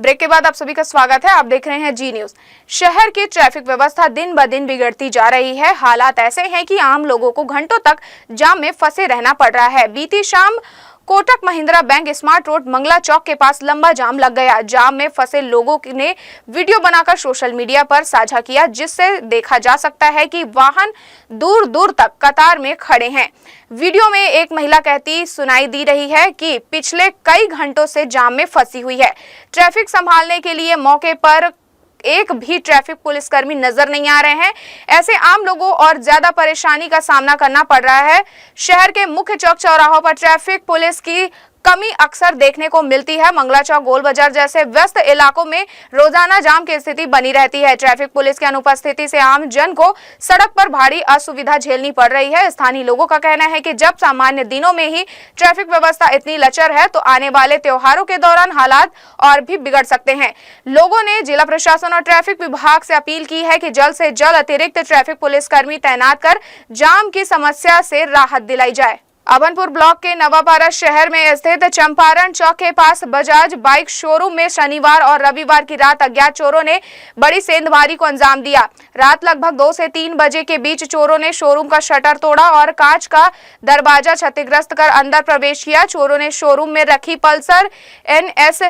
Break के बाद आप सभी का स्वागत है। आप देख रहे हैं जी न्यूज। शहर की ट्रैफिक व्यवस्था दिन ब दिन बिगड़ती जा रही है। हालात ऐसे हैं कि आम लोगों को घंटों तक जाम में फंसे रहना पड़ रहा है। बीती शाम Kotak Mahindra bank smart road Mangla Chowk के पास लंबा जाम लग गया। जाम में फंसे लोगों ने वीडियो बनाकर सोशल मीडिया पर साझा किया, जिससे देखा जा सकता है कि वाहन दूर दूर तक कतार में खड़े हैं। वीडियो में एक महिला कहती सुनाई दी रही है कि पिछले कई घंटों से जाम में फंसी हुई है। ट्रैफिक संभालने के लिए मौके पर एक भी ट्रैफिक पुलिसकर्मी नजर नहीं आ रहे हैं। ऐसे आम लोगों और ज्यादा परेशानी का सामना करना पड़ रहा है। शहर के मुख्य चौक चौराहों पर ट्रैफिक पुलिस की कमी अक्सर देखने को मिलती है। मंगला चौक, गोल बाजार जैसे व्यस्त इलाकों में रोजाना जाम की स्थिति बनी रहती है। ट्रैफिक पुलिस की अनुपस्थिति से आम जन को सड़क पर भारी असुविधा झेलनी पड़ रही है। स्थानीय लोगों का कहना है कि जब सामान्य दिनों में ही ट्रैफिक व्यवस्था इतनी लचर है, तो आने वाले त्योहारों के दौरान हालात और भी बिगड़ सकते हैं। लोगों ने जिला प्रशासन और ट्रैफिक विभाग से अपील की है कि जल्द से जल्द अतिरिक्त ट्रैफिक पुलिसकर्मी तैनात कर जाम की समस्या से राहत दिलाई जाए। अभनपुर ब्लॉक के नवापारा शहर में स्थित चंपारण चौक के पास बजाज बाइक शोरूम में शनिवार और रविवार की रात अज्ञात चोरों ने बड़ी सेंधमारी को अंजाम दिया। रात लगभग 2 से 3 बजे के बीच चोरों ने शोरूम का शटर तोड़ा और कांच का दरवाजा क्षतिग्रस्त कर अंदर प्रवेश किया। चोरों ने शोरूम में रखी पल्सर NS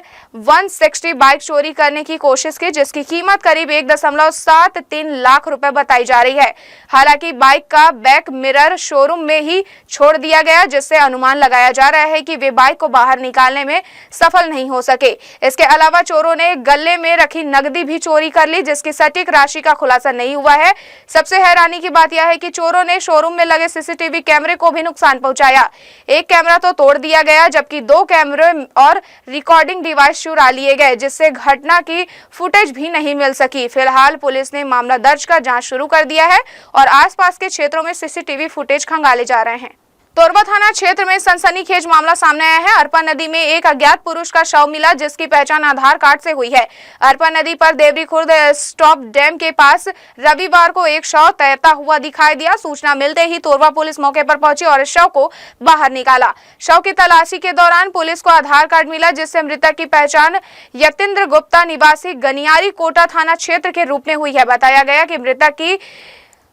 160 बाइक चोरी करने की कोशिश की, जिसकी कीमत करीब 1.73 लाख रुपए बताई जा रही है। हालांकि बाइक का बैक मिरर शोरूम में ही छोड़ दिया गया, जिससे अनुमान लगाया जा रहा है कि वे बाइक को बाहर निकालने में सफल नहीं हो सके। इसके अलावा चोरों ने गले में रखी नकदी भी चोरी कर ली, जिसकी सटीक राशि का खुलासा नहीं हुआ है। सबसे हैरानी की बात यह है कि चोरों ने शोरूम में लगे CCTV कैमरे को भी नुकसान पहुंचाया। एक कैमरा तो तोड़ दिया गया, जबकि 2 कैमरे और रिकॉर्डिंग डिवाइस चुरा लिए गए, जिससे घटना की फुटेज भी नहीं मिल सकी। फिलहाल पुलिस ने मामला दर्ज कर जांच शुरू कर दिया है और आसपास के क्षेत्रों में CCTV फुटेज खंगाले जा रहे हैं। तोरबा थाना क्षेत्र में सनसनीखेज मामला सामने आया है। अरपा नदी में एक अज्ञात पुरुष का शव मिला, जिसकी पहचान आधार कार्ड से हुई है। अरपा नदी पर देवरी खुर्द स्टॉप डैम के पास रविवार को एक शव तैरता हुआ दिखाई दिया। सूचना मिलते ही तोरबा पुलिस मौके पर पहुंची और शव को बाहर निकाला। शव की तलाशी के दौरान पुलिस को आधार कार्ड मिला, जिससे मृतक की पहचान यतेंद्र गुप्ता निवासी गनियारी कोटा थाना क्षेत्र के रूप में हुई है। बताया गया कि मृतक की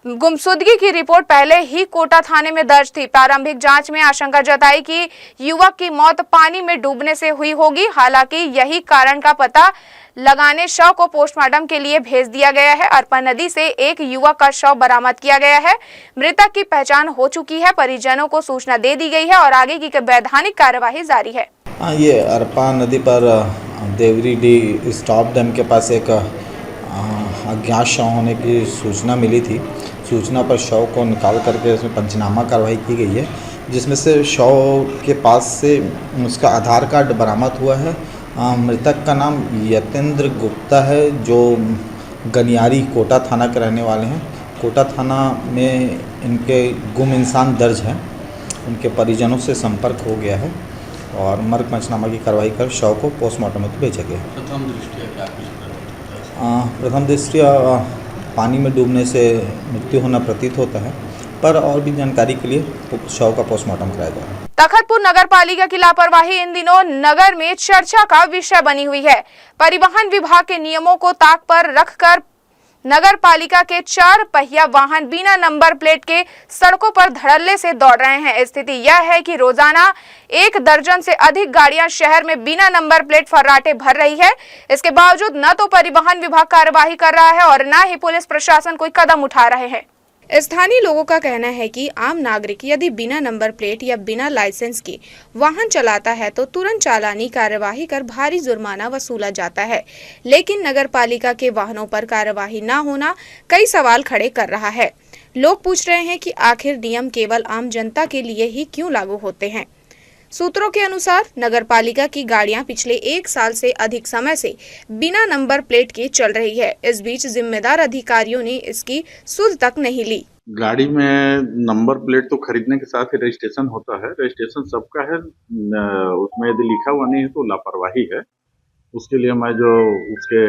गुमशुदगी की रिपोर्ट पहले ही कोटा थाने में दर्ज थी। प्रारंभिक जांच में आशंका जताई कि युवक की मौत पानी में डूबने से हुई होगी। हालांकि यही कारण का पता लगाने शव को पोस्टमार्टम के लिए भेज दिया गया है। अरपा नदी से एक युवक का शव बरामद किया गया है। मृतक की पहचान हो चुकी है। परिजनों को सूचना दे दी गई है और आगे की वैधानिक कार्यवाही जारी है। ये अरपा नदी पर देवरी डी स्टॉप डैम के पास एक अज्ञात शव होने की सूचना मिली थी। सूचना पर शव को निकाल करके इसमें पंचनामा कार्रवाई की गई है, जिसमें से शव के पास से उसका आधार कार्ड बरामद हुआ है। मृतक का नाम यतेंद्र गुप्ता है, जो गनियारी कोटा थाना के रहने वाले हैं। कोटा थाना में इनके गुम इंसान दर्ज हैं। उनके परिजनों से संपर्क हो गया है और मर्ग पंचनामा की कार्रवाई कर शव को पोस्टमार्टम में भेजा गया। प्रथम दृष्टया पानी में डूबने से मृत्यु होना प्रतीत होता है, पर और भी जानकारी के लिए शव का पोस्टमार्टम कराया जाएगा। तखतपुर नगर पालिका की लापरवाही इन दिनों नगर में चर्चा का विषय बनी हुई है। परिवहन विभाग के नियमों को ताक पर रखकर नगर पालिका के 4 पहिया वाहन बिना नंबर प्लेट के सड़कों पर धड़ल्ले से दौड़ रहे हैं। स्थिति यह है कि रोजाना 1 दर्जन से अधिक गाड़ियां शहर में बिना नंबर प्लेट फर्राटे भर रही है। इसके बावजूद न तो परिवहन विभाग कार्यवाही कर रहा है और न ही पुलिस प्रशासन कोई कदम उठा रहे हैं। स्थानीय लोगों का कहना है कि आम नागरिक यदि बिना नंबर प्लेट या बिना लाइसेंस के वाहन चलाता है तो तुरंत चालानी कार्यवाही कर भारी जुर्माना वसूला जाता है, लेकिन नगर पालिका के वाहनों पर कार्यवाही न होना कई सवाल खड़े कर रहा है। लोग पूछ रहे हैं कि आखिर नियम केवल आम जनता के लिए ही क्यों लागू होते हैं। सूत्रों के अनुसार नगर पालिका की गाड़ियां पिछले 1 साल से अधिक समय से बिना नंबर प्लेट के चल रही है। इस बीच जिम्मेदार अधिकारियों ने इसकी सुध तक नहीं ली। गाड़ी में नंबर प्लेट तो खरीदने के साथ ही रजिस्ट्रेशन होता है। रजिस्ट्रेशन सबका है, उसमें यदि लिखा हुआ नहीं है तो लापरवाही है। उसके लिए मैं जो उसके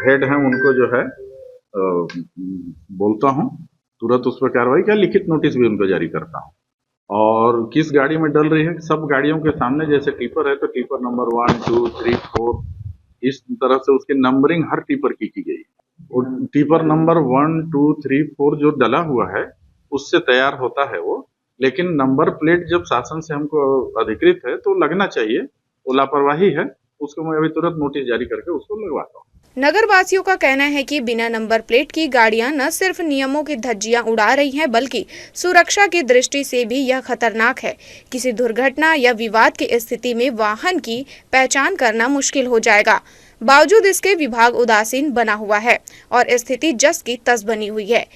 हेड हैं उनको जो है बोलता हूँ, तुरंत उस पर कार्रवाई क्या लिखित नोटिस भी उनको जारी करता हूँ। और किस गाड़ी में डल रही है, सब गाड़ियों के सामने जैसे टिपर है तो टिपर नंबर 1, 2, 3, 4 इस तरह से उसकी नंबरिंग हर टिपर की गई। और टिपर नंबर 1, 2, 3, 4 जो डला हुआ है उससे तैयार होता है वो, लेकिन नंबर प्लेट जब शासन से हमको अधिकृत है तो लगना चाहिए। वो लापरवाही है, उसको मैं अभी तुरंत नोटिस जारी करके उसको लगवाता हूँ। नगर वासियों का कहना है कि बिना नंबर प्लेट की गाड़ियां न सिर्फ नियमों की धज्जियां उड़ा रही हैं, बल्कि सुरक्षा की दृष्टि से भी यह खतरनाक है। किसी दुर्घटना या विवाद की स्थिति में वाहन की पहचान करना मुश्किल हो जाएगा। बावजूद इसके विभाग उदासीन बना हुआ है और स्थिति जस की तस बनी हुई है।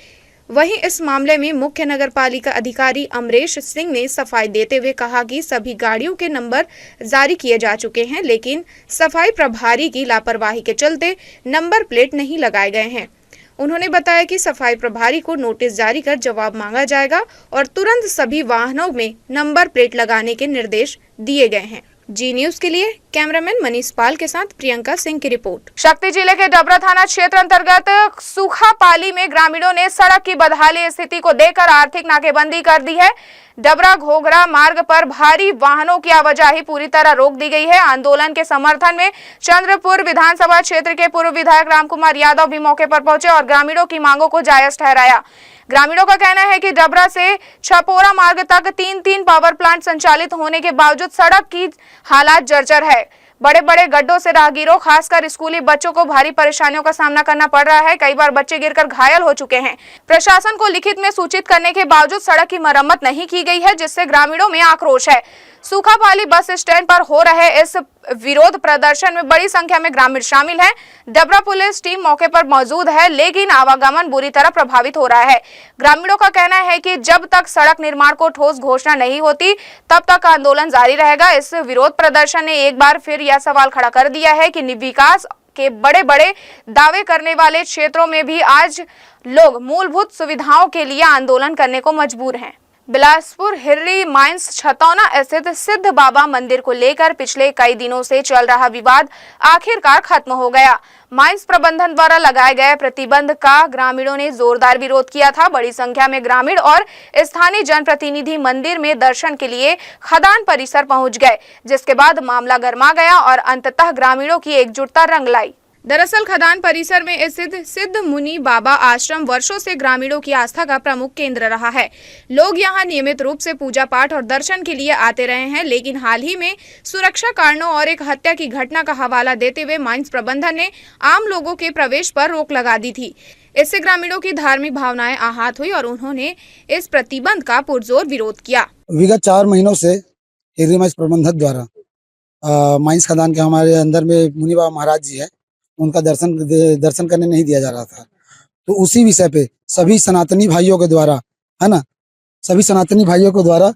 वहीं इस मामले में मुख्य नगर पालिका अधिकारी अमरेश सिंह ने सफाई देते हुए कहा कि सभी गाड़ियों के नंबर जारी किए जा चुके हैं, लेकिन सफाई प्रभारी की लापरवाही के चलते नंबर प्लेट नहीं लगाए गए हैं। उन्होंने बताया कि सफाई प्रभारी को नोटिस जारी कर जवाब मांगा जाएगा और तुरंत सभी वाहनों में नंबर प्लेट लगाने के निर्देश दिए गए हैं। जी न्यूज के लिए कैमरामैन मनीष पाल के साथ प्रियंका सिंह की रिपोर्ट। शक्ति जिले के डबरा थाना क्षेत्र अंतर्गत सूखापाली में ग्रामीणों ने सड़क की बदहाली स्थिति को देखकर आर्थिक नाकेबंदी कर दी है। डबरा घोघरा मार्ग पर भारी वाहनों की आवाजाही पूरी तरह रोक दी गई है। आंदोलन के समर्थन में चंद्रपुर विधानसभा क्षेत्र के पूर्व विधायक रामकुमार यादव भी मौके पर पहुंचे और ग्रामीणों की मांगों को जायज ठहराया। ग्रामीणों का कहना है कि डबरा से छपोरा मार्ग तक 3 पावर प्लांट संचालित होने के बावजूद सड़क की हालात जर्जर है। बड़े बड़े गड्ढों से राहगीरों खासकर स्कूली बच्चों को भारी परेशानियों का सामना करना पड़ रहा है। कई बार बच्चे गिरकर घायल हो चुके हैं। प्रशासन को लिखित में सूचित करने के बावजूद सड़क की मरम्मत नहीं की गई है, जिससे ग्रामीणों में आक्रोश है। सूखापाली बस स्टैंड पर हो रहे इस विरोध प्रदर्शन में बड़ी संख्या में ग्रामीण शामिल हैं। डबरा पुलिस टीम मौके पर मौजूद है, लेकिन आवागमन बुरी तरह प्रभावित हो रहा है। ग्रामीणों का कहना है कि जब तक सड़क निर्माण को ठोस घोषणा नहीं होती, तब तक आंदोलन जारी रहेगा। इस विरोध प्रदर्शन ने एक बार फिर यह सवाल खड़ा कर दिया है कि विकास के बड़े बड़े दावे करने वाले क्षेत्रों में भी आज लोग मूलभूत सुविधाओं के लिए आंदोलन करने को मजबूर हैं। बिलासपुर हिर्री माइंस छतौना स्थित सिद्ध बाबा मंदिर को लेकर पिछले कई दिनों से चल रहा विवाद आखिरकार खत्म हो गया। माइंस प्रबंधन द्वारा लगाए गए प्रतिबंध का ग्रामीणों ने जोरदार विरोध किया था। बड़ी संख्या में ग्रामीण और स्थानीय जनप्रतिनिधि मंदिर में दर्शन के लिए खदान परिसर पहुंच गए, जिसके बाद मामला गर्मा गया और अंततः ग्रामीणों की एकजुटता रंग लाई। दरअसल खदान परिसर में स्थित सिद्ध मुनि बाबा आश्रम वर्षों से ग्रामीणों की आस्था का प्रमुख केंद्र रहा है। लोग यहां नियमित रूप से पूजा पाठ और दर्शन के लिए आते रहे हैं, लेकिन हाल ही में सुरक्षा कारणों और एक हत्या की घटना का हवाला देते हुए माइंस प्रबंधन ने आम लोगों के प्रवेश पर रोक लगा दी थी। इससे ग्रामीणों की धार्मिक भावनाएं आहत हुई और उन्होंने इस प्रतिबंध का पुरजोर विरोध किया। विगत 4 महीनों से हिर्री माइंस प्रबंधक द्वारा माइंस खदान के हमारे अंदर में मुनि बाबा महाराज जी है, उनका दर्शन करने नहीं दिया जा रहा था। तो उसी विषय पे सभी सनातनी भाइयों के द्वारा, है ना, सभी सनातनी भाइयों के द्वारा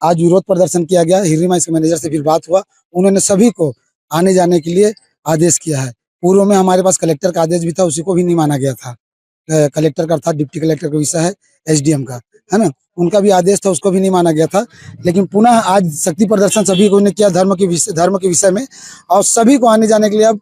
आज विरोध प्रदर्शन किया गया। हिर्री माइंस के मैनेजर से फिर बात हुआ, उन्होंने सभी को आने जाने के लिए आदेश किया है। पूर्व में हमारे पास कलेक्टर का आदेश भी था, उसी को भी नहीं माना गया था। कलेक्टर का अर्थात डिप्टी कलेक्टर का विषय है, SDM का, है ना, उनका भी आदेश था, उसको भी नहीं माना गया था। लेकिन पुनः आज शक्ति प्रदर्शन सभी को ने किया धर्म के विषय में, और सभी को आने जाने के लिए अब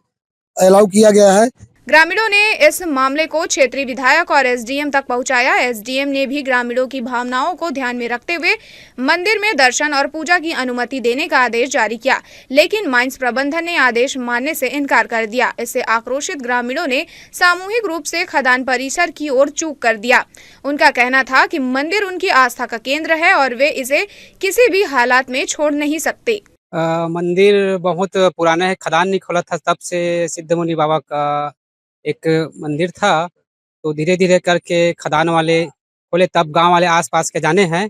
अलाउ किया गया है। ग्रामीणों ने इस मामले को क्षेत्रीय विधायक और SDM तक पहुंचाया। SDM ने भी ग्रामीणों की भावनाओं को ध्यान में रखते हुए मंदिर में दर्शन और पूजा की अनुमति देने का आदेश जारी किया, लेकिन माइंस प्रबंधन ने आदेश मानने से इनकार कर दिया। इससे आक्रोशित ग्रामीणों ने सामूहिक रूप से खदान परिसर की ओर चूक कर दिया। उनका कहना था कि मंदिर उनकी आस्था का केंद्र है और वे इसे किसी भी हालात में छोड़ नहीं सकते। मंदिर बहुत पुराना है, खदान नहीं खोला था तब से सिद्ध मुनि बाबा का एक मंदिर था, तो धीरे धीरे करके खदान वाले खोले, तब गांव वाले आसपास के जाने हैं।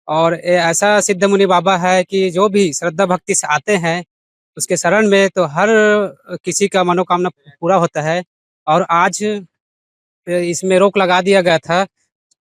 और ऐसा सिद्ध मुनि बाबा है कि जो भी श्रद्धा भक्ति से आते हैं उसके शरण में तो हर किसी का मनोकामना पूरा होता है। और आज इसमें रोक लगा दिया गया था,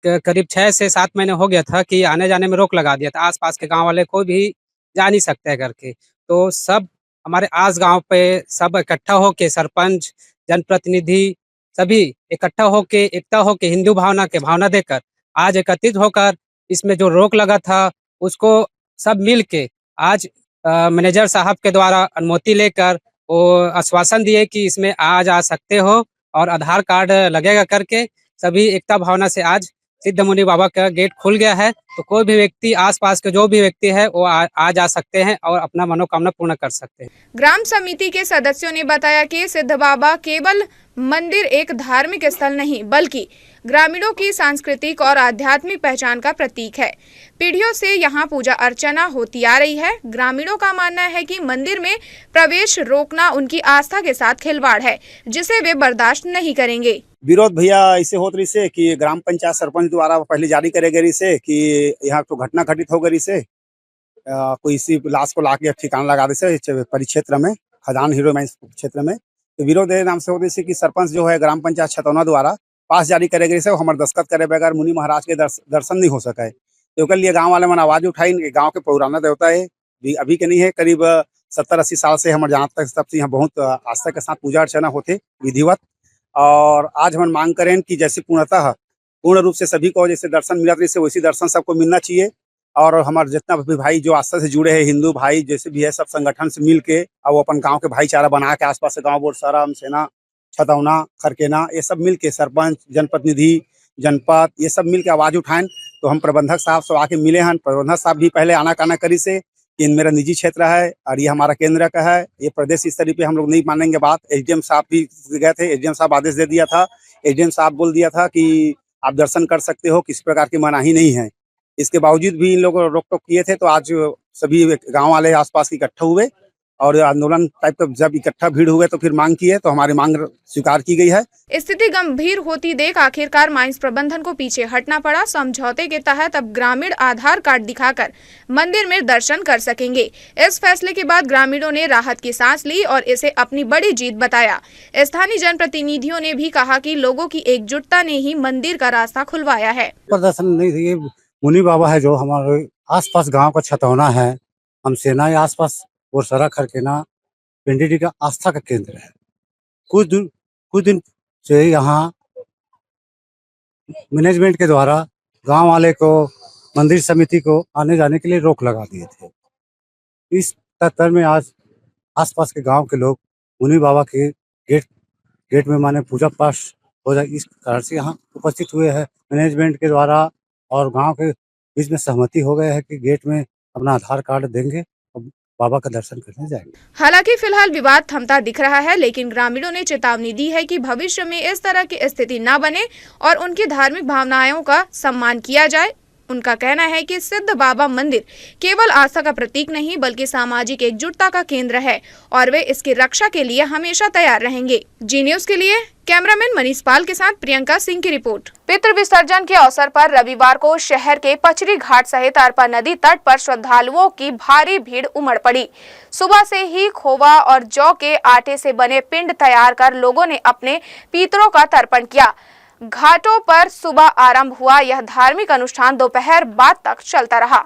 करीब 6 से 7 महीने हो गया था कि आने जाने में रोक लगा दिया था। आसपास के गाँव वाले कोई भी जा नहीं सकते है करके, तो सब हमारे आस गांव पे सब इकट्ठा होके सरपंच, जनप्रतिनिधि सभी इकट्ठा होके एकता होके हिंदू भावना के भावना देकर आज एकत्रित होकर इसमें जो रोक लगा था उसको सब मिल के आज मैनेजर साहब के द्वारा अनुमति लेकर वो आश्वासन दिए कि इसमें आ जा सकते हो और आधार कार्ड लगेगा करके सभी एकता भावना से आज सिद्ध मुनि बाबा का गेट खुल गया है तो कोई भी व्यक्ति आसपास के जो भी व्यक्ति है वो आ जा सकते हैं और अपना मनोकामना पूर्ण कर सकते हैं। ग्राम समिति के सदस्यों ने बताया कि सिद्ध बाबा केवल मंदिर एक धार्मिक स्थल नहीं बल्कि ग्रामीणों की सांस्कृतिक और आध्यात्मिक पहचान का प्रतीक है। पीढ़ियों से यहाँ पूजा अर्चना होती आ रही है। ग्रामीणों का मानना है कि मंदिर में प्रवेश रोकना उनकी आस्था के साथ खिलवाड़ है, जिसे वे बर्दाश्त नहीं करेंगे। विरोध भैया ऐसे होत रही से कि ग्राम पंचायत सरपंच द्वारा पहले जारी करे गई से कि यहाँ तो घटना घटित हो गई से कोई इसी लाश को लाके ठिकाना लगा दे से परिक्षेत्र में खदान हीरो माइंस क्षेत्र में। तो विरोध नाम से होती कि सरपंच जो है ग्राम पंचायत छतौना द्वारा पास जारी करे गई से हमारे दस्तखत करे बगैर मुनि महाराज के दर्शन नहीं हो सके। तो लिए गाँव वाले मन आवाज उठाई गाँव के पुराना देवता है अभी के नहीं है, करीब 70-80 साल से हमारे जहाँ तक तब से यहाँ बहुत आस्था के साथ पूजा अर्चना होते विधिवत। और आज हम मांग करें कि जैसे पूर्ण रूप से सभी को जैसे दर्शन मिला रही से वैसी दर्शन सबको मिलना चाहिए। और हमारे जितना भी भाई जो आस्था से जुड़े हैं हिंदू भाई जैसे भी है सब संगठन से मिल के और वो अपन गांव के भाईचारा बना के आसपास से गांव बोरसरा सेना छतौना खरकेना ये सब मिल के सरपंच जनप्रतिनिधि जनपद ये सब मिल के आवाज उठाएं। तो हम प्रबंधक साहब से आके मिले हैं। प्रबंधक साहब भी पहले आना करी से कि मेरा निजी क्षेत्र है और ये हमारा केंद्र का है, ये प्रदेश स्तरीय पे हम लोग नहीं मानेंगे बात। एसडीएम साहब भी गए थे, एसडीएम साहब आदेश दे दिया था। एसडीएम साहब बोल दिया था कि आप दर्शन कर सकते हो, किसी प्रकार की मनाही नहीं है। इसके बावजूद भी इन लोगों रोक टोक किए थे। तो आज सभी गांव वाले आसपास इकट्ठा हुए और आंदोलन टाइप का जब इकट्ठा भीड़ हुए तो फिर मांग किए तो हमारी मांग स्वीकार की गई है। स्थिति गंभीर होती देख आखिरकार माइंस प्रबंधन को पीछे हटना पड़ा। समझौते के तहत अब ग्रामीण आधार कार्ड दिखाकर मंदिर में दर्शन कर सकेंगे। इस फैसले के बाद ग्रामीणों ने राहत की सांस ली और इसे अपनी बड़ी जीत बताया। स्थानीय जनप्रतिनिधियों ने भी कहा कि लोगों की एकजुटता ने ही मंदिर का रास्ता खुलवाया है। प्रदर्शन नहीं, ये मुनि बाबा है जो हमारे आसपास गांव का छतौना है, हम सेना या आसपास बोरसरा खरकेना पिंडी का आस्था का केंद्र है। कुछ दिन से यहाँ मैनेजमेंट के द्वारा गांव वाले को मंदिर समिति को आने जाने के लिए रोक लगा दिए थे। इस तत्पर में आज आसपास के गांव के लोग मुनि बाबा के गेट में माने पूजा पाठ हो जाए इस कारण से यहाँ उपस्थित हुए हैं। मैनेजमेंट के द्वारा और गांव के बीच में सहमति हो गया है कि गेट में अपना आधार कार्ड देंगे और बाबा का दर्शन करने जाएंगे। हालांकि फिलहाल विवाद थमता दिख रहा है, लेकिन ग्रामीणों ने चेतावनी दी है कि भविष्य में इस तरह की स्थिति न बने और उनकी धार्मिक भावनाओं का सम्मान किया जाए। उनका कहना है कि सिद्ध बाबा मंदिर केवल आस्था का प्रतीक नहीं बल्कि सामाजिक एकजुटता का केंद्र है और वे इसकी रक्षा के लिए हमेशा तैयार रहेंगे। जी न्यूज के लिए कैमरामैन मनीष पाल के साथ प्रियंका सिंह की रिपोर्ट। पितृ विसर्जन के अवसर पर रविवार को शहर के पचरी घाट सहित अरपा नदी तट पर श्रद्धालुओं की भारी भीड़ उमड़ पड़ी। सुबह से ही खोवा और जौ के आटे से बने पिंड तैयार कर लोगों ने अपने पितरों का तर्पण किया। घाटों पर सुबह आरंभ हुआ यह धार्मिक अनुष्ठान दोपहर बाद तक चलता रहा।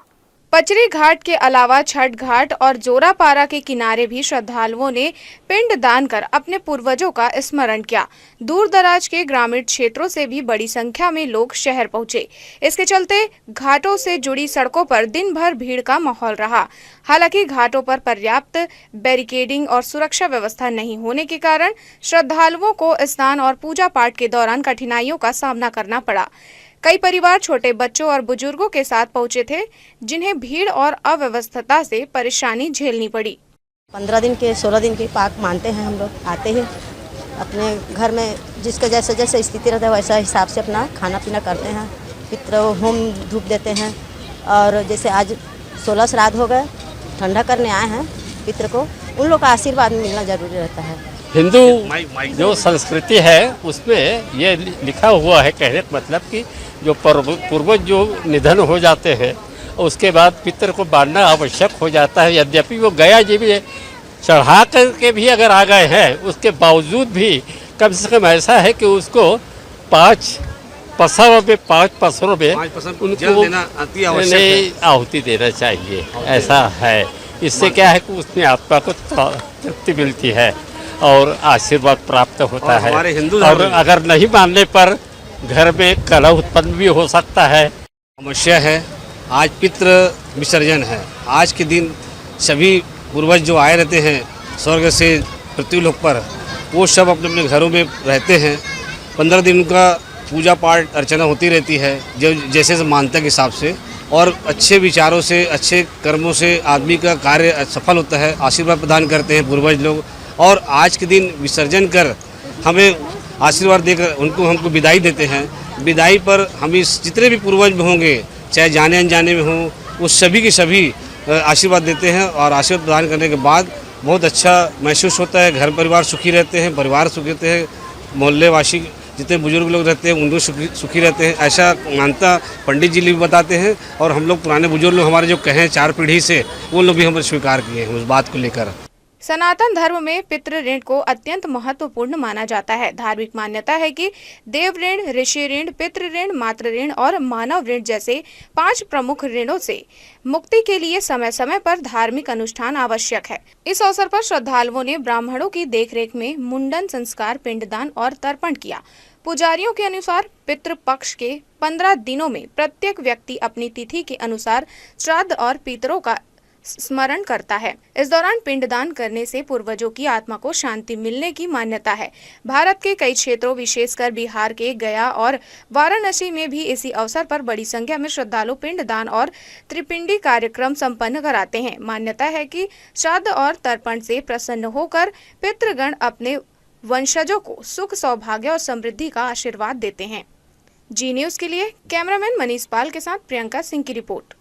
पचरी घाट के अलावा छठ घाट और जोरापारा के किनारे भी श्रद्धालुओं ने पिंड दान कर अपने पूर्वजों का स्मरण किया। दूर दराज के ग्रामीण क्षेत्रों से भी बड़ी संख्या में लोग शहर पहुंचे। इसके चलते घाटों से जुड़ी सड़कों पर दिन भर भीड़ का माहौल रहा। हालांकि घाटों पर पर्याप्त बैरिकेडिंग और सुरक्षा व्यवस्था नहीं होने के कारण श्रद्धालुओं को स्नान और पूजा पाठ के दौरान कठिनाइयों का सामना करना पड़ा। कई परिवार छोटे बच्चों और बुजुर्गों के साथ पहुंचे थे, जिन्हें भीड़ और अव्यवस्था से परेशानी झेलनी पड़ी। 15 दिन के 16 दिन के पाक मानते हैं हम लोग, आते हैं अपने घर में जिसका जैसे जैसे स्थिति रहता है वैसा हिसाब से अपना खाना पीना करते हैं। पितृ होम धूप देते हैं और जैसे आज 16 श्राद्ध हो गए, ठंडा करने आए हैं पितृ को, उन लोग का आशीर्वाद मिलना जरूरी रहता है। हिंदू जो संस्कृति है उसमें ये लिखा हुआ है, कहने का मतलब कि जो पूर्वज जो निधन हो जाते हैं उसके बाद पितृ को बांधना आवश्यक हो जाता है। यद्यपि वो गया जी भी चढ़ा करके भी अगर आ गए हैं उसके बावजूद भी कम से कम ऐसा है कि उसको 5 पसरों में उनको आहुति देना चाहिए। ऐसा है, इससे क्या है कि उसमें आत्मा को तृप्ति मिलती है और आशीर्वाद प्राप्त होता है। और अगर नहीं मानने पर घर में कलह उत्पन्न भी हो सकता है। समस्या है, आज पितृ विसर्जन है। आज के दिन सभी पूर्वज जो आए रहते हैं स्वर्ग से पृथ्वीलोक पर, वो सब अपने अपने घरों में रहते हैं। 15 दिन का पूजा पाठ अर्चना होती रहती है जो जैसे मान्यता के हिसाब से। और अच्छे विचारों से, अच्छे कर्मों से आदमी का कार्य सफल होता है। आशीर्वाद प्रदान करते हैं पूर्वज लोग, और आज के दिन विसर्जन कर हमें आशीर्वाद देकर हमको विदाई देते हैं। विदाई पर हम इस जितने भी पूर्वज होंगे, चाहे जाने अनजाने में हों, उस सभी के सभी आशीर्वाद देते हैं, और आशीर्वाद प्रदान करने के बाद बहुत अच्छा महसूस होता है। घर परिवार सुखी रहते हैं, परिवार सुखी रहते हैं, मोहल्लेवासी जितने बुजुर्ग लोग रहते हैं उनको सुखी रहते हैं, ऐसा मानता पंडित जी भी बताते हैं। और हम लोग पुराने बुजुर्ग लोग हमारे जो कहें 4 पीढ़ी से, वो लोग भी हमने स्वीकार किए हैं उस बात को लेकर। सनातन धर्म में पितृ ऋण को अत्यंत महत्वपूर्ण माना जाता है। धार्मिक मान्यता है कि देव ऋण, ऋषि ऋण, पितृ ऋण, मातृ ऋण और मानव ऋण जैसे 5 प्रमुख ऋणों से मुक्ति के लिए समय समय पर धार्मिक अनुष्ठान आवश्यक है। इस अवसर पर श्रद्धालुओं ने ब्राह्मणों की देखरेख में मुंडन संस्कार, पिंडदान और तर्पण किया। पुजारियों के अनुसार पितृ पक्ष के 15 दिनों में प्रत्येक व्यक्ति अपनी तिथि के अनुसार श्राद्ध और पितरों का स्मरण करता है। इस दौरान पिंडदान करने से पूर्वजों की आत्मा को शांति मिलने की मान्यता है। भारत के कई क्षेत्रों, विशेषकर बिहार के गया और वाराणसी में भी इसी अवसर पर बड़ी संख्या में श्रद्धालु पिंडदान और त्रिपिंडी कार्यक्रम संपन्न कराते हैं। मान्यता है कि श्राद्ध और तर्पण से प्रसन्न होकर पितृगण अपने वंशजों को सुख, सौभाग्य और समृद्धि का आशीर्वाद देते हैं। जी न्यूज के लिए कैमरामैन मनीष पाल के साथ प्रियंका सिंह की रिपोर्ट।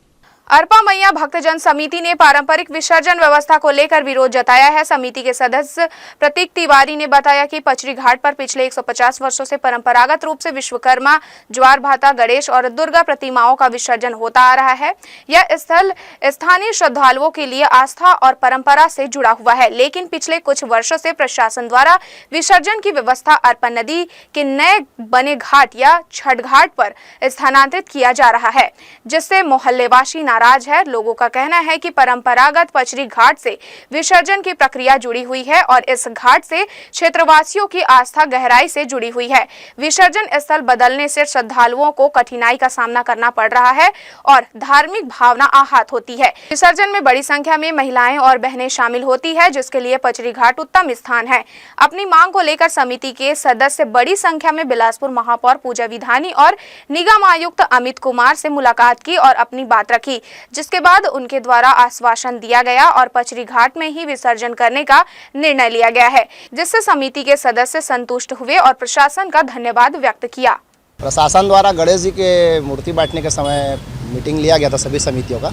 अरपा मैया भक्तजन समिति ने पारंपरिक विसर्जन व्यवस्था को लेकर विरोध जताया है। समिति के सदस्य प्रतीक तिवारी ने बताया कि पचरी घाट पर पिछले 150 वर्षों से परंपरागत रूप से विश्वकर्मा, ज्वार भाता, गणेश और दुर्गा प्रतिमाओं का विसर्जन होता आ रहा है। यह स्थल स्थानीय श्रद्धालुओं के लिए आस्था और परंपरा से जुड़ा हुआ है, लेकिन पिछले कुछ वर्षों से प्रशासन द्वारा विसर्जन की व्यवस्था अरपा नदी के नए बने घाट या छठ घाट पर स्थानांतरित किया जा रहा है, जिससे मोहल्लेवासी नाराज है। लोगों का कहना है कि परंपरागत पचरी घाट से विसर्जन की प्रक्रिया जुड़ी हुई है और इस घाट से क्षेत्रवासियों की आस्था गहराई से जुड़ी हुई है। विसर्जन स्थल बदलने से श्रद्धालुओं को कठिनाई का सामना करना पड़ रहा है और धार्मिक भावना आहत होती है। विसर्जन में बड़ी संख्या में महिलाएं और बहनें शामिल होती है, जिसके लिए पचरी घाट उत्तम स्थान है। अपनी मांग को लेकर समिति के सदस्य बड़ी संख्या में बिलासपुर महापौर पूजा विधानी और निगम आयुक्त अमित कुमार से मुलाकात की और अपनी बात रखी, जिसके बाद उनके द्वारा आश्वासन दिया गया और पचरी घाट में ही विसर्जन करने का निर्णय लिया गया है, जिससे समिति के सदस्य संतुष्ट हुए और प्रशासन का धन्यवाद व्यक्त किया। प्रशासन द्वारा गणेश जी के मूर्ति बांटने के समय मीटिंग लिया गया था सभी समितियों का।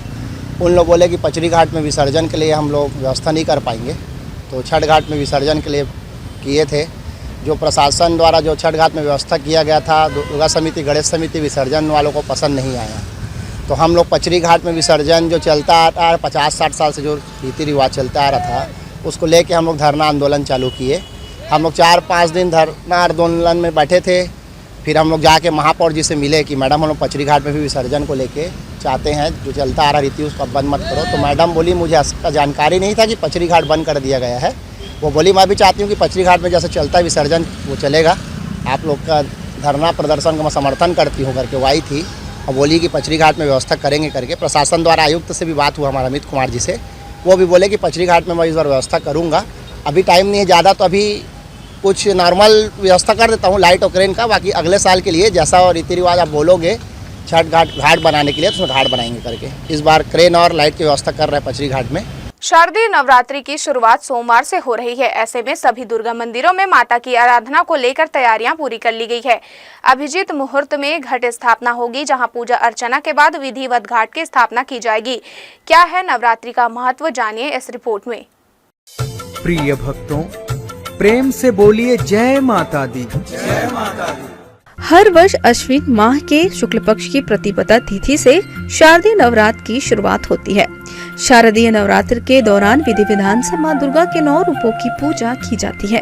उन लोग बोले कि पचरी घाट में विसर्जन के लिए हम लोग व्यवस्था नहीं कर पाएंगे, तो छठ घाट में विसर्जन के लिए किए थे। जो प्रशासन द्वारा जो छठ घाट में व्यवस्था किया गया था, दुर्गा समिति, गणेश समिति, विसर्जन वालों को पसंद नहीं आया, तो हम लोग पचरी घाट में विसर्जन जो चलता आ रहा 50-60 साल से जो रीति रिवाज चलता आ रहा था, उसको लेके हम लोग धरना आंदोलन चालू किए। हम लोग 4-5 दिन धरना आंदोलन में बैठे थे। फिर हम लोग जाके महापौर जी से मिले कि मैडम हम लोग पचरी घाट में भी विसर्जन को लेके चाहते हैं, जो चलता आ रहा रीति उसको बंद मत करो। तो मैडम बोली मुझे इसका जानकारी नहीं था कि पचरी घाट बंद कर दिया गया है। वो बोली मैं भी चाहती हूँ कि पचरी घाट में जैसे चलता है विसर्जन वो चलेगा, आप लोग का धरना प्रदर्शन का मैं समर्थन करती हूँ करके वो आई थी और बोली कि पचरी घाट में व्यवस्था करेंगे करके। प्रशासन द्वारा आयुक्त से भी बात हुआ हमारा अमित कुमार जी से, वो भी बोले कि पचरी घाट में मैं इस बार व्यवस्था करूँगा। अभी टाइम नहीं है ज़्यादा, तो अभी कुछ नॉर्मल व्यवस्था कर देता हूँ लाइट और क्रेन का। बाकी अगले साल के लिए जैसा रीति रिवाज आप बोलोगे छठ घाट बनाने के लिए, तो उसमें घाट बनाएंगे करके। इस बार क्रेन और लाइट की व्यवस्था कर रहे हैं पचरी घाट में। शारदीय नवरात्रि की शुरुआत सोमवार से हो रही है। ऐसे में सभी दुर्गा मंदिरों में माता की आराधना को लेकर तैयारियां पूरी कर ली गई है। अभिजीत मुहूर्त में घट स्थापना होगी, जहां पूजा अर्चना के बाद विधिवत घाट की स्थापना की जाएगी। क्या है नवरात्रि का महत्व, जानिए इस रिपोर्ट में। प्रिय भक्तों, प्रेम से बोलिए जय माता दी। जय माता दी। हर वर्ष अश्विन माह के शुक्ल पक्ष की प्रतिपदा तिथि से शारदीय नवरात्र की शुरुआत होती है। शारदीय नवरात्र के दौरान विधि विधान से माँ दुर्गा के 9 रूपों की पूजा की जाती है।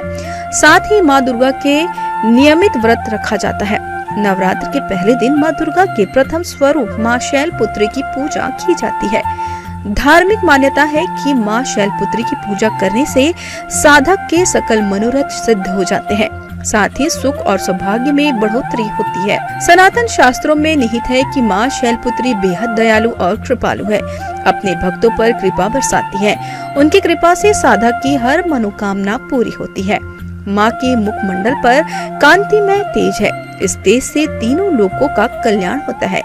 साथ ही माँ दुर्गा के नियमित व्रत रखा जाता है। नवरात्र के पहले दिन माँ दुर्गा के प्रथम स्वरूप माँ शैलपुत्री की पूजा की जाती है। धार्मिक मान्यता है कि माँ शैलपुत्री की पूजा करने से साधक के सकल मनोरथ सिद्ध हो जाते हैं, साथ ही सुख और सौभाग्य में बढ़ोतरी होती है। सनातन शास्त्रों में निहित है कि माँ शैलपुत्री बेहद दयालु और कृपालु है, अपने भक्तों पर कृपा बरसाती है। उनकी कृपा से साधक की हर मनोकामना पूरी होती है। माँ के मुखमंडल पर कांतिमय तेज है। इस तेज से तीनों लोकों का कल्याण होता है।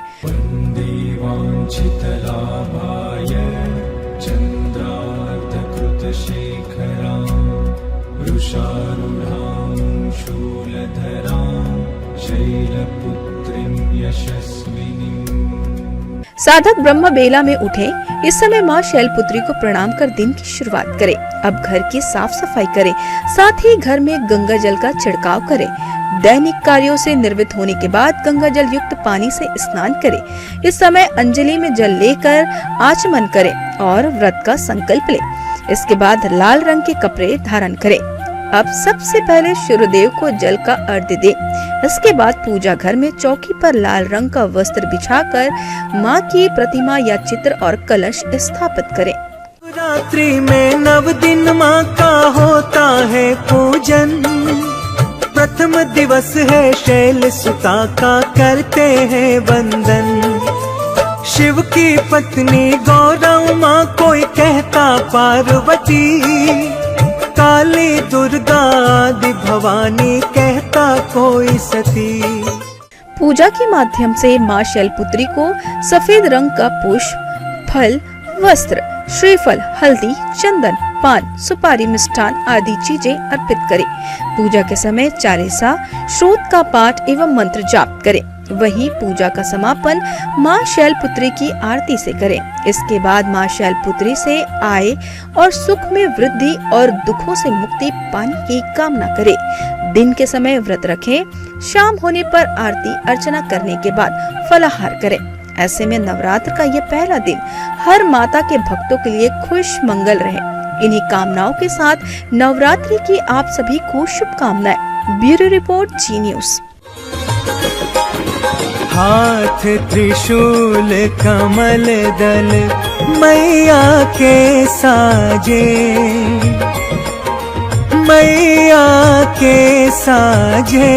साधक ब्रह्म बेला में उठे। इस समय माँ शैलपुत्री को प्रणाम कर दिन की शुरुआत करे। अब घर की साफ सफाई करे, साथ ही घर में गंगा जल का छिड़काव करे। दैनिक कार्यों से निर्वृत्त होने के बाद गंगा जल युक्त पानी से स्नान करे। इस समय अंजलि में जल लेकर आचमन करे और व्रत का संकल्प ले। इसके बाद लाल रंग के कपड़े धारण करे। अब सबसे पहले सूर्यदेव को जल का अर्घ्य दे। इसके बाद पूजा घर में चौकी पर लाल रंग का वस्त्र बिछाकर माँ की प्रतिमा या चित्र और कलश स्थापित करें। रात्रि में 9 दिन माँ का होता है पूजन। प्रथम दिवस है शैल सुता का, करते हैं वंदन। शिव की पत्नी गौरव माँ कोई कहता पार्वती, काली दुर्गा आदि भवानी कहता कोई सती। पूजा के माध्यम से माँ शैलपुत्री को सफेद रंग का पुष्प, फल, वस्त्र, श्रीफल, हल्दी, चंदन, पान, सुपारी, मिष्ठान आदि चीजें अर्पित करें। पूजा के समय चालीसा, श्रोत का पाठ एवं मंत्र जाप करें। वहीं पूजा का समापन माँ शैलपुत्री की आरती से करें। इसके बाद माँ शैलपुत्री से आय और सुख में वृद्धि और दुखों से मुक्ति पाने की कामना करें। दिन के समय व्रत रखें। शाम होने पर आरती अर्चना करने के बाद फलाहार करें। ऐसे में नवरात्र का ये पहला दिन हर माता के भक्तों के लिए खुश मंगल रहे। इन्हीं कामनाओं के साथ नवरात्रि की आप सभी को शुभकामनाएं। ब्यूरो रिपोर्ट, जी न्यूज़। हाथ त्रिशूल कमल दल मैया के साजे, मैया के साजे।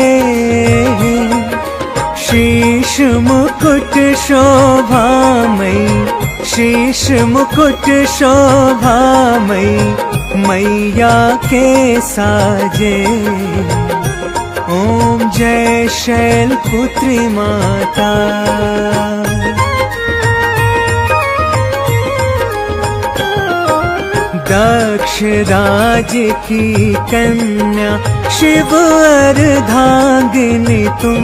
शीश मुकुट शोभामयी, शीश मुकुट शोभामयी मैया के साजे। ओम जय शैलपुत्री माता। दक्ष राज की कन्या शिव अर्धांगिनी तुम,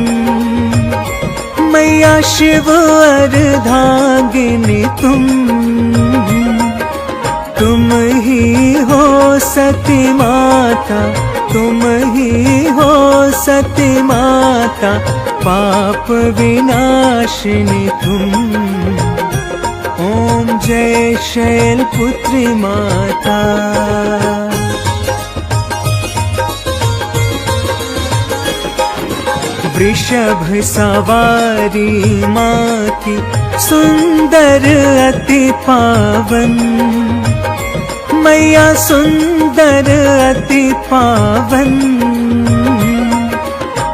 मैया शिव अर्धांगिनी तुम ही हो सती माता, तुम ही हो सती माता, पाप विनाशिनी तुम। ओम जय शैलपुत्री माता। वृषभ सवारी माँ की सुंदर अति पावन, मैया सुंदर अति पावन।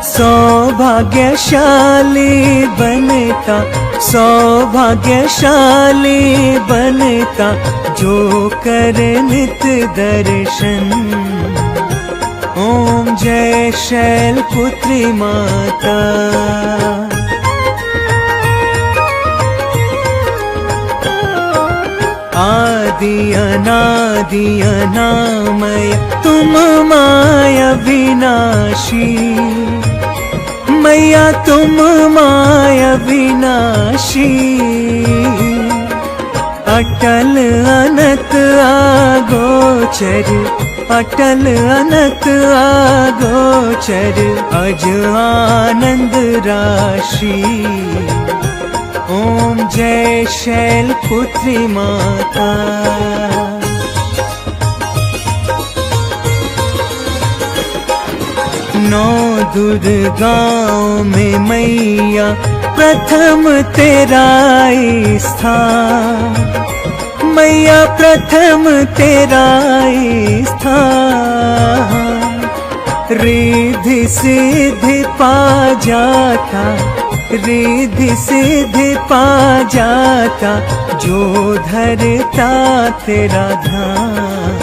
सौभाग्यशाली बनता, सौभाग्यशाली बनता जो करे नित दर्शन। ओम जय शैलपुत्री माता। आदि अनादि अनामय तुम माया विनाशी, मैया तुम माया विनाशी। अटल अनंत आगोचर, अटल अनंत आगोचर, अज आनंद राशि। ओम जय शैलपुत्री माता। नौ दुर्गाओं में मैया प्रथम तेरा स्थान, मैया प्रथम तेरा स्थान। रिद्धि सिद्धि पा जाता, रिद्धि सिद्धि पा जाता जो धरता तेरा ध्यान।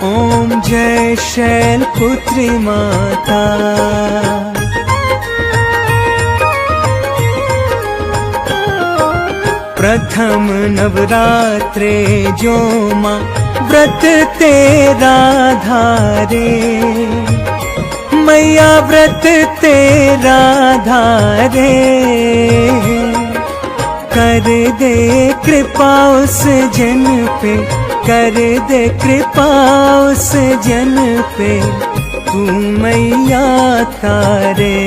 ओम जय शैलपुत्री माता। प्रथम नवरात्रे जो माँ व्रत तेरा धारे, मैया व्रत तेरा धारे। कर दे कृपा उस जन पे, कर दे कृपा उस जन पे, तू मैया तारे।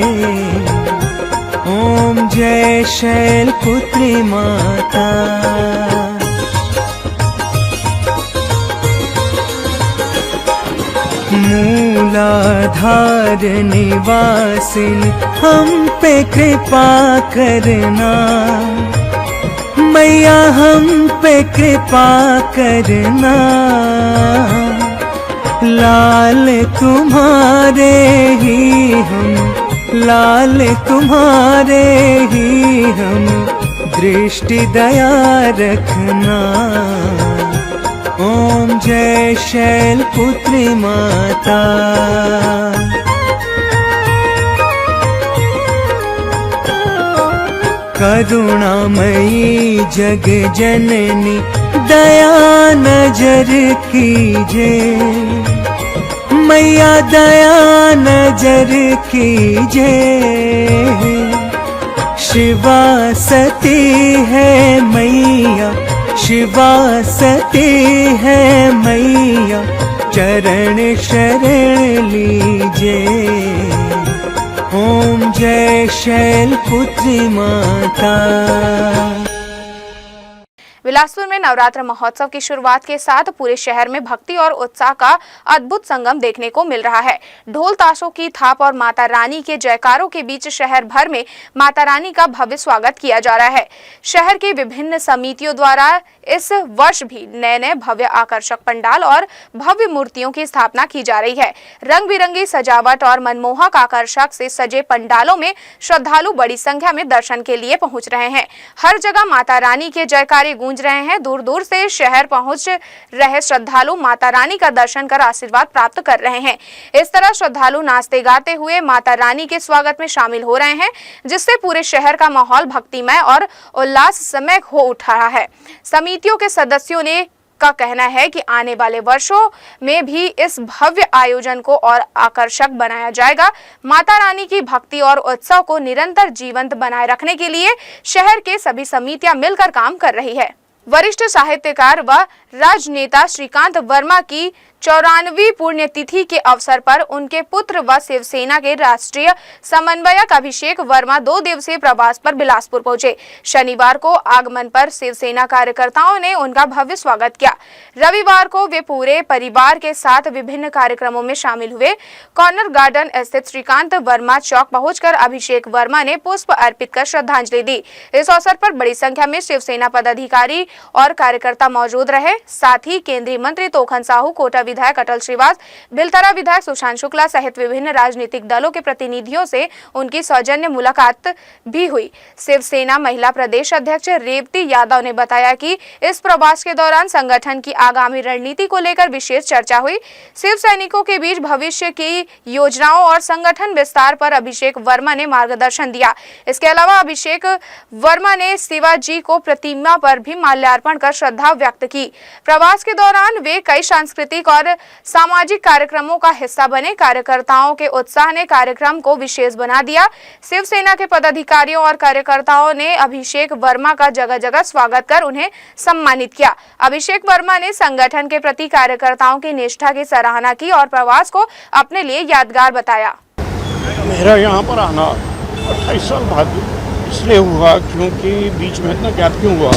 ओम जय शैलपुत्री माता। मूलाधार निवासिनी हम पे कृपा करना, मैया हम पे कृपा करना। लाल तुम्हारे ही हम, लाल तुम्हारे ही हम, दृष्टि दया रखना। ओम जय शैलपुत्री माता। करुणामयी जग जननी दया नजर कीजे, मैया दया नजर कीजे। शिवा सती है मैया, शिवा सती है मैया, चरण शरण लीजे। ओम जय शैलपुत्री माता। बिलासपुर में नवरात्र महोत्सव की शुरुआत के साथ पूरे शहर में भक्ति और उत्साह का अद्भुत संगम देखने को मिल रहा है। ढोल ताशों की थाप और माता रानी के जयकारों के बीच शहर भर में माता रानी का भव्य स्वागत किया जा रहा है। शहर की विभिन्न समितियों द्वारा इस वर्ष भी नए नए भव्य आकर्षक पंडाल और भव्य मूर्तियों की स्थापना की जा रही है। रंग बिरंगी सजावट और मनमोहक आकर्षक से सजे पंडालों में श्रद्धालु बड़ी संख्या में दर्शन के लिए पहुंच रहे हैं। हर जगह माता रानी के जयकारे गूंज रहे हैं। दूर दूर से शहर पहुंच रहे श्रद्धालु माता रानी का दर्शन कर आशीर्वाद प्राप्त कर रहे हैं। इस तरह श्रद्धालु नाचते गाते हुए माता रानी के स्वागत में शामिल हो रहे हैं, जिससे पूरे शहर का माहौल भक्तिमय और उल्लासमय हो उठा है। समितियों के सदस्यों ने का कहना है कि आने वाले वर्षों में भी इस भव्य आयोजन को और आकर्षक बनाया जाएगा। माता रानी की भक्ति और उत्सव को निरंतर जीवंत बनाए रखने के लिए शहर के सभी समितियां मिलकर काम कर रही है। वरिष्ठ साहित्यकार व राजनेता श्रीकांत वर्मा की 94वीं पुण्यतिथि के अवसर पर उनके पुत्र व शिवसेना के राष्ट्रीय समन्वयक अभिषेक वर्मा 2 दिवसीय प्रवास पर बिलासपुर पहुंचे। शनिवार को आगमन पर शिवसेना कार्यकर्ताओं ने उनका भव्य स्वागत किया। रविवार को वे पूरे परिवार के साथ विभिन्न कार्यक्रमों में शामिल हुए। कॉर्नर गार्डन स्थित श्रीकांत वर्मा चौक पहुंचकर अभिषेक वर्मा ने पुष्प अर्पित कर श्रद्धांजलि दी। इस अवसर पर बड़ी संख्या में शिवसेना पदाधिकारी और कार्यकर्ता मौजूद रहे। साथ ही केंद्रीय मंत्री तोखन साहू, कोटा विधायक अटल श्रीवास, बिलतरा विधायक सुशांत शुक्ला सहित विभिन्न राजनीतिक दलों के प्रतिनिधियों से उनकी सौजन्य मुलाकात भी हुई। शिवसेना महिला प्रदेश अध्यक्ष रेवती यादव ने बताया कि इस प्रवास के दौरान संगठन की आगामी रणनीति को लेकर विशेष चर्चा हुई। शिव सैनिकों के बीच भविष्य की योजनाओं और संगठन विस्तार पर अभिषेक वर्मा ने मार्गदर्शन दिया। इसके अलावा अभिषेक वर्मा ने शिवाजी को प्रतिमा पर भी माल्यार्पण कर श्रद्धा व्यक्त की। प्रवास के दौरान वे कई सांस्कृतिक और सामाजिक कार्यक्रमों का हिस्सा बने। कार्यकर्ताओं के उत्साह ने कार्यक्रम को विशेष बना दिया। शिवसेना के पदाधिकारियों और कार्यकर्ताओं ने अभिषेक वर्मा का जगह जगह स्वागत कर उन्हें सम्मानित किया। अभिषेक वर्मा ने संगठन के प्रति कार्यकर्ताओं की निष्ठा की सराहना की और प्रवास को अपने लिए यादगार बताया। मेरा यहाँ पर आना 28 साल बाद इसलिए हुआ क्योंकि बीच में इतना गैप क्यों हुआ।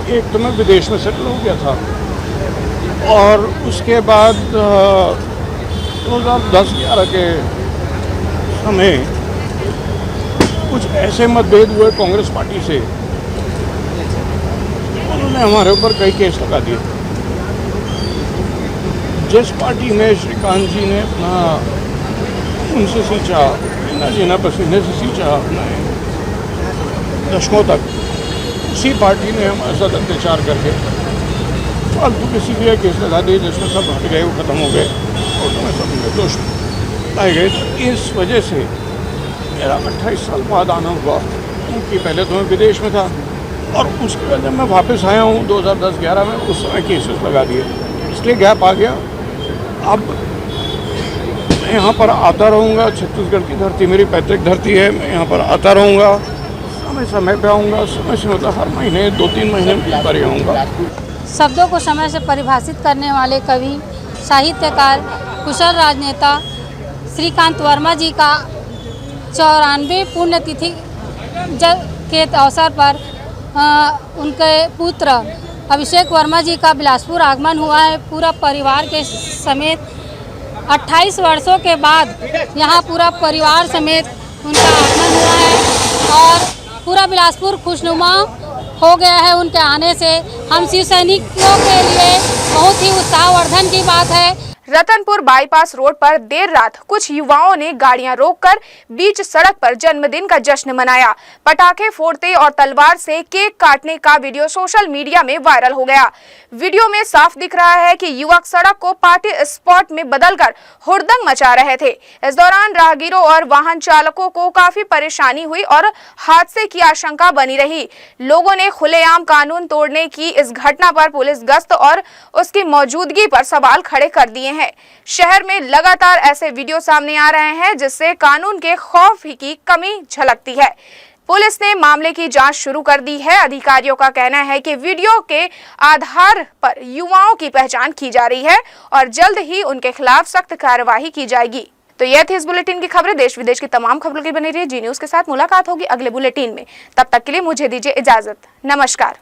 एक तो मैं विदेश में सेटल हो गया था और उसके बाद 2010-11 के समय कुछ ऐसे मतभेद हुए कांग्रेस पार्टी से, उन्होंने हमारे ऊपर कई केस लगा दिए। जिस पार्टी में श्रीकांत जी ने अपना उनसे सींचा, जीना पसीने से सींचा अपने दशकों तक, उसी पार्टी ने हमारे साथ अत्याचार करके फालतू के सीबीआई केस लगा दिए, जिसमें सब हट गए, वो ख़त्म हो गए और तुम्हें सब निर्दोष पाए गए। तो इस वजह से मेरा 28 साल बाद आना हुआ, क्योंकि पहले तो मैं विदेश में था और उसके बाद जब मैं वापस आया हूँ 2010-11 में, उस समय केसेस लगा दिए, इसलिए गैप आ गया। अब मैं यहाँ पर आता रहूँगा। छत्तीसगढ़ की धरती मेरी पैतृक धरती है, मैं यहाँ पर आता रहूँगा समय पे आऊँगा, समय से मतलब हर महीने 2-3 महीने में एक बार आऊँगा। शब्दों को समय से परिभाषित करने वाले कवि, साहित्यकार, कुशल राजनेता श्रीकांत वर्मा जी का 94 पुण्यतिथि के अवसर पर उनके पुत्र अभिषेक वर्मा जी का बिलासपुर आगमन हुआ है। पूरा परिवार के समेत 28 वर्षों के बाद यहाँ पूरा परिवार समेत उनका आगमन हुआ है और पूरा बिलासपुर खुशनुमा हो गया है उनके आने से। हम शिव सैनिकों के लिए बहुत ही उत्साहवर्धन की बात है। रतनपुर बाईपास रोड पर देर रात कुछ युवाओं ने गाड़ियां रोककर बीच सड़क पर जन्मदिन का जश्न मनाया। पटाखे फोड़ते और तलवार से केक काटने का वीडियो सोशल मीडिया में वायरल हो गया। वीडियो में साफ दिख रहा है कि युवक सड़क को पार्टी स्पॉट में बदलकर हुड़दंग मचा रहे थे। इस दौरान राहगीरों और वाहन चालकों को काफी परेशानी हुई और हादसे की आशंका बनी रही। लोगों ने खुलेआम कानून तोड़ने की इस घटना पर पुलिस गश्त और उसकी मौजूदगी पर सवाल खड़े कर दिए हैं। शहर में लगातार ऐसे वीडियो सामने आ रहे हैं जिससे कानून के खौफ की कमी झलकती है। पुलिस ने मामले की जांच शुरू कर दी है। अधिकारियों का कहना है कि वीडियो के आधार पर युवाओं की पहचान की जा रही है और जल्द ही उनके खिलाफ सख्त कार्रवाई की जाएगी। तो यह थी इस बुलेटिन की खबरें। देश विदेश की तमाम खबरों की बनी रही जी न्यूज के साथ मुलाकात होगी अगले बुलेटिन में। तब तक के लिए मुझे दीजिए इजाजत। नमस्कार।